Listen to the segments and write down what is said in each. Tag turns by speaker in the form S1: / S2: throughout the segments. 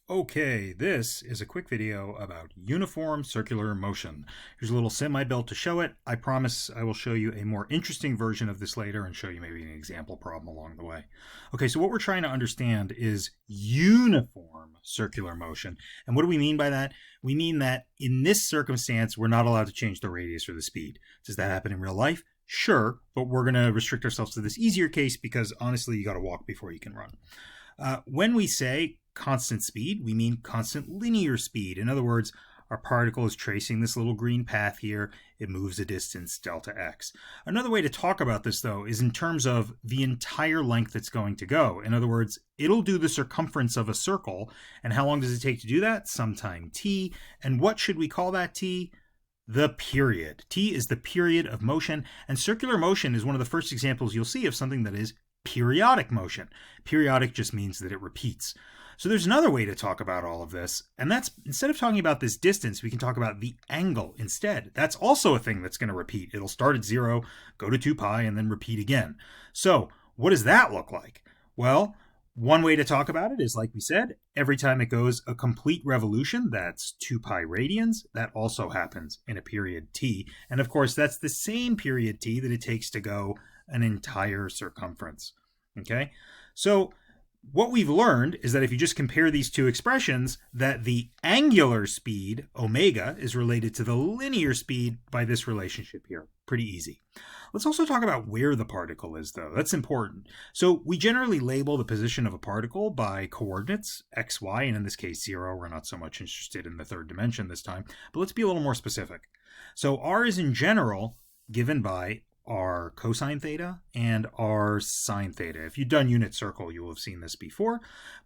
S1: Okay, this is a quick video about uniform circular motion. Here's a little sim I built to show it. I promise I will show you a more interesting version of this later and show you maybe an example problem along the way. Okay, so what we're trying to understand is uniform circular motion. And what do we mean by that? We mean that in this circumstance, we're not allowed to change the radius or the speed. Does that happen in real life? Sure, but we're going to restrict ourselves to this easier case because honestly, you got to walk before you can run. When we say constant speed, we mean constant linear speed. In other words, our particle is tracing this little green path here. It moves a distance delta x. Another way to talk about this, though, is in terms of the entire length it's going to go. In other words, it'll do the circumference of a circle. And how long does it take to do that? Sometime t. And what should we call that t? The period. T is the period of motion, and circular motion is one of the first examples you'll see of something that is periodic motion. Periodic just means that it repeats. So there's another way to talk about all of this, and that's instead of talking about this distance, we can talk about the angle instead. That's also a thing that's going to repeat. It'll start at 0, go to 2 pi, and then repeat again. So what does that look like? Well, one way to talk about it is, like we said, every time it goes a complete revolution, that's 2 pi radians. That also happens in a period t. And of course, that's the same period t that it takes to go an entire circumference. Okay? So what we've learned is that if you just compare these two expressions, that the angular speed, omega, is related to the linear speed by this relationship here. Pretty easy. Let's also talk about where the particle is, though. That's important. So we generally label the position of a particle by coordinates, x, y, and in this case 0. We're not so much interested in the third dimension this time, but let's be a little more specific. So r is in general given by r cosine theta and r sine theta. If you've done unit circle, you will have seen this before.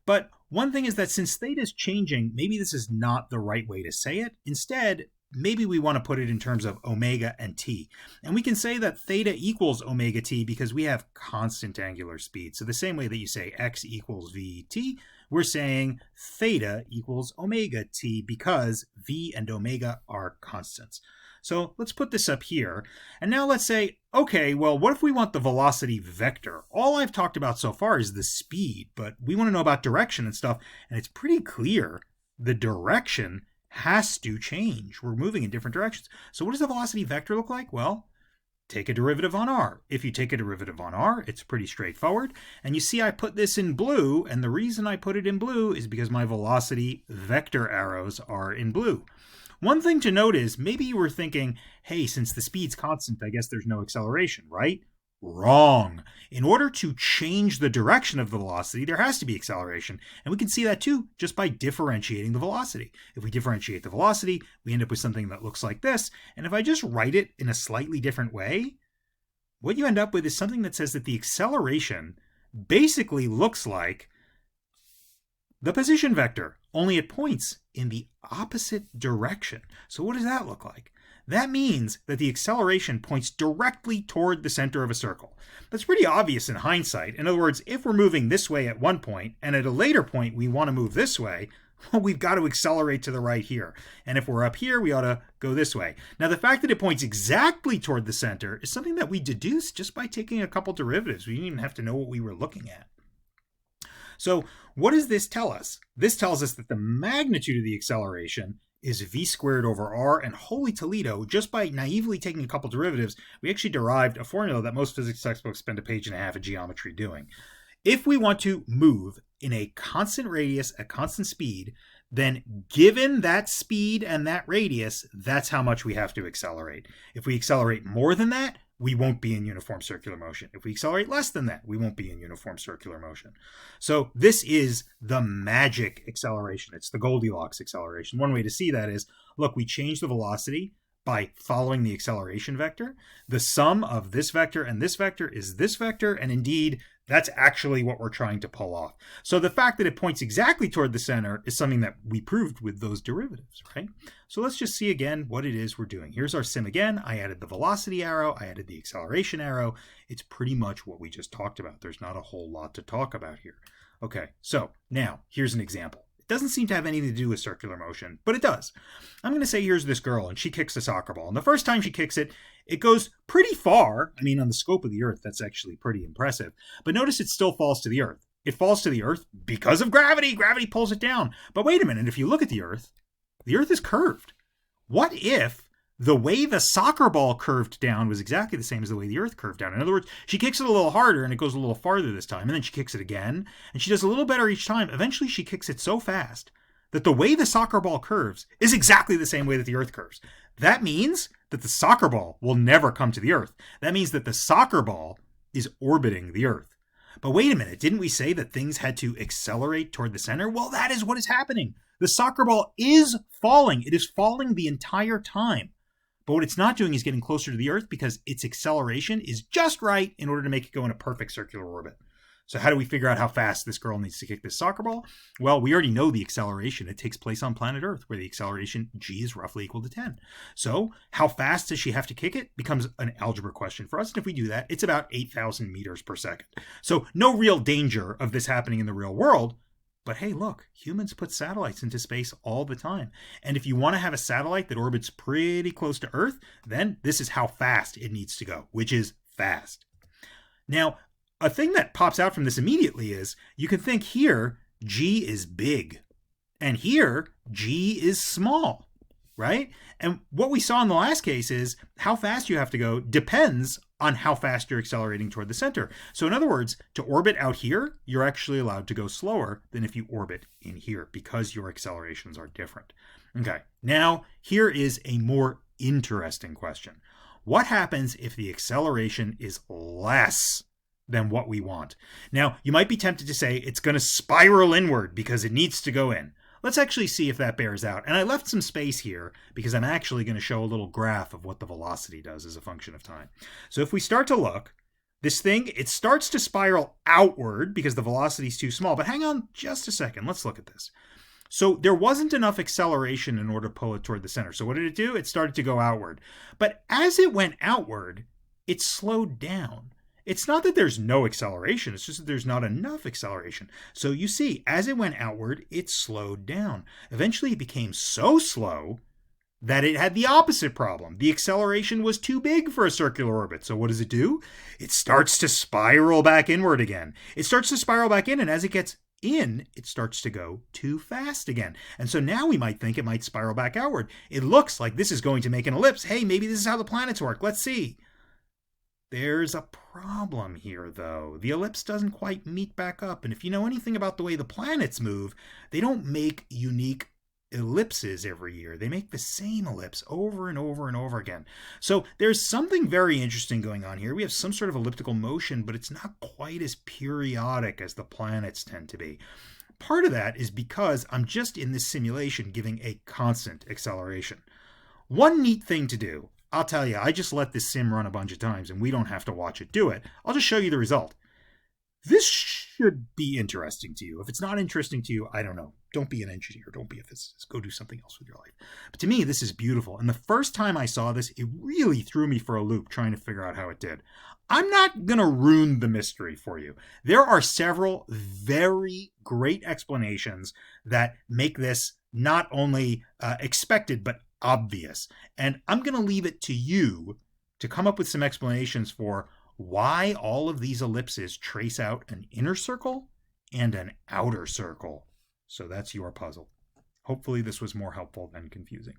S1: But one thing is that since theta is changing, maybe this is not the right way to say it. Instead, maybe we want to put it in terms of omega and t. And we can say that theta equals omega t because we have constant angular speed. So the same way that you say x equals vt, we're saying theta equals omega t because v and omega are constants. So let's put this up here. And now let's say, okay, well, what if we want the velocity vector? All I've talked about so far is the speed, but we want to know about direction and stuff. And it's pretty clear the direction has to change. We're moving in different directions. So what does the velocity vector look like? Well, take a derivative on r. If you take a derivative on r, it's pretty straightforward. And you see I put this in blue, and the reason I put it in blue is because my velocity vector arrows are in blue. One thing to note is maybe you were thinking, hey, since the speed's constant, I guess there's no acceleration, right? Wrong. In order to change the direction of the velocity, there has to be acceleration. And we can see that too just by differentiating the velocity. If we differentiate the velocity, we end up with something that looks like this. And if I just write it in a slightly different way, what you end up with is something that says that the acceleration basically looks like the position vector, only it points in the opposite direction. So what does that look like? That means that the acceleration points directly toward the center of a circle. That's pretty obvious in hindsight. In other words, if we're moving this way at one point, and at a later point we want to move this way, well, we've got to accelerate to the right here. And if we're up here, we ought to go this way. Now, the fact that it points exactly toward the center is something that we deduced just by taking a couple derivatives. We didn't even have to know what we were looking at. So what does this tell us? This tells us that the magnitude of the acceleration is v squared over r, and holy Toledo, just by naively taking a couple derivatives, we actually derived a formula that most physics textbooks spend a page and a half of geometry doing. If we want to move in a constant radius at constant speed, then given that speed and that radius, that's how much we have to accelerate. If we accelerate more than that, we won't be in uniform circular motion. If we accelerate less than that, we won't be in uniform circular motion. So this is the magic acceleration. It's the Goldilocks acceleration. One way to see that is, look, we change the velocity by following the acceleration vector. The sum of this vector and this vector is this vector, and indeed, that's actually what we're trying to pull off. So the fact that it points exactly toward the center is something that we proved with those derivatives, right? So let's just see again what it is we're doing. Here's our sim again. I added the velocity arrow. I added the acceleration arrow. It's pretty much what we just talked about. There's not a whole lot to talk about here. Okay, so now here's an example. Doesn't seem to have anything to do with circular motion, but it does. I'm going to say here's this girl, and she kicks a soccer ball. And the first time she kicks it, it goes pretty far. I mean, on the scope of the Earth, that's actually pretty impressive. But notice it still falls to the Earth. It falls to the Earth because of gravity. Gravity pulls it down. But wait a minute, if you look at the Earth is curved. What if the way the soccer ball curved down was exactly the same as the way the Earth curved down? In other words, she kicks it a little harder and it goes a little farther this time, and then she kicks it again, and she does a little better each time. Eventually, she kicks it so fast that the way the soccer ball curves is exactly the same way that the Earth curves. That means that the soccer ball will never come to the Earth. That means that the soccer ball is orbiting the Earth. But wait a minute, didn't we say that things had to accelerate toward the center? Well, that is what is happening. The soccer ball is falling. It is falling the entire time. But what it's not doing is getting closer to the Earth because its acceleration is just right in order to make it go in a perfect circular orbit. So how do we figure out how fast this girl needs to kick this soccer ball? Well, we already know the acceleration. It takes place on planet Earth, where the acceleration g is roughly equal to 10. So how fast does she have to kick it becomes an algebra question for us. And if we do that, it's about 8,000 meters per second. So no real danger of this happening in the real world. But hey, look, humans put satellites into space all the time. And if you want to have a satellite that orbits pretty close to Earth, then this is how fast it needs to go, which is fast. Now, a thing that pops out from this immediately is you can think here g is big, and here g is small, right? And what we saw in the last case is how fast you have to go depends on how fast you're accelerating toward the center. So in other words, to orbit out here, you're actually allowed to go slower than if you orbit in here because your accelerations are different. Okay, now here is a more interesting question. What happens if the acceleration is less than what we want? Now, you might be tempted to say it's going to spiral inward because it needs to go in. Let's actually see if that bears out. And I left some space here because I'm actually going to show a little graph of what the velocity does as a function of time. So if we start to look, this thing, it starts to spiral outward because the velocity is too small. But hang on just a second. Let's look at this. So there wasn't enough acceleration in order to pull it toward the center. So what did it do? It started to go outward. But as it went outward, it slowed down. It's not that there's no acceleration, it's just that there's not enough acceleration. So you see, as it went outward, it slowed down. Eventually it became so slow that it had the opposite problem. The acceleration was too big for a circular orbit. So what does it do? It starts to spiral back inward again. It starts to spiral back in, and as it gets in, it starts to go too fast again. And so now we might think it might spiral back outward. It looks like this is going to make an ellipse. Hey, maybe this is how the planets work. Let's see. There's a problem here, though. The ellipse doesn't quite meet back up, and if you know anything about the way the planets move, they don't make unique ellipses every year. They make the same ellipse over and over and over again. So there's something very interesting going on here. We have some sort of elliptical motion, but it's not quite as periodic as the planets tend to be. Part of that is because I'm just in this simulation giving a constant acceleration. One neat thing to do, I'll tell you, I just let this sim run a bunch of times and we don't have to watch it do it. I'll just show you the result. This should be interesting to you. If it's not interesting to you, I don't know. Don't be an engineer. Don't be a physicist. Go do something else with your life. But to me, this is beautiful. And the first time I saw this, it really threw me for a loop trying to figure out how it did. I'm not going to ruin the mystery for you. There are several very great explanations that make this not only expected, but obvious. And I'm going to leave it to you to come up with some explanations for why all of these ellipses trace out an inner circle and an outer circle. So that's your puzzle. Hopefully this was more helpful than confusing.